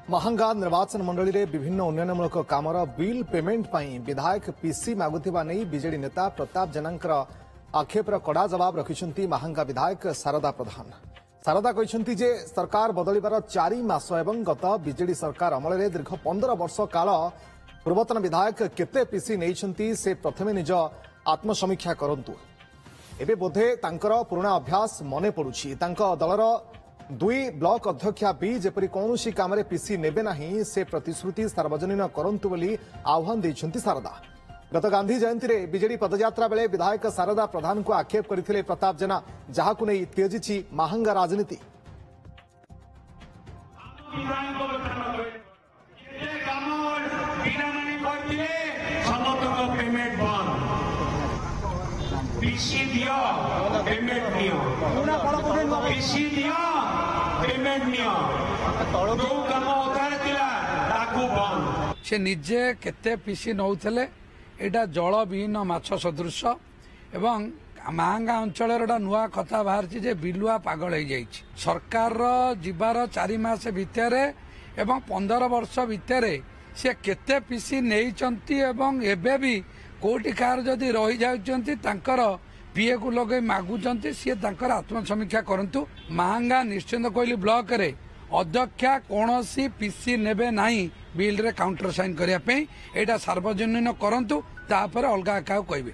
महांगा निर्वाचन मंडली रे विभिन्न उन्नयनमूलक कामर बिल पेमेंट पई विधायक पीसी मागुथिबा नै बीजेडी नेता प्रताप जेनांकर आक्षेपर कड़ा जवाब रखिछंती महांगा विधायक शारदा प्रधान। शारदा कहिसंती जे सरकार बदलिबार 4 मास एवं गत बीजेडी सरकार अमल रे दीर्घ 15 वर्ष काल पूर्वतन विधायक केते पीसी नैछंती से प्रथमे निज आत्मसमीक्षा करंतु। एबे बोधे तांकर पुराना अभ्यास मने पड़ुछि। तांका दलर 2 ब्लॉक अध्यक्षा भी जेपरी कौनसी काम रे पीसी नेबे नाही से प्रतिश्रुति सार्वजनीन करंतु बोली आह्वान दैछंती शारदा। गत गांधी जयंती रे बीजेडी पदयात्रा बेले विधायक शारदा प्रधान को आक्षेप करथिले प्रताप जेना, जहाकु नै तेजिछि महांगा राजनीति। से निजे केते पीसी नौथले एटा जल विहीन माछ सदृश एवं महांगा अंचल नुआ कथा बाहर जे बिलुआ पागल हो जाइछि। सरकार जीवार 4 मास भितर एवं 15 वर्ष भितर से केते पीसी नैचंती एवं एबे भी कोटी कार जदि रही जाउचंती तांकर पीए को लगे मागुचंती सी तांकर आत्मसमीक्षा करंतु। महांगा निश्चिंत कोइली ब्लॉक रे अध्यक्षा कौनसी पीसी नेबे नाही बिल रे काउंटर साइन करिया पे एटा सार्वजनीन करंतु तापर अलगा का कहबे।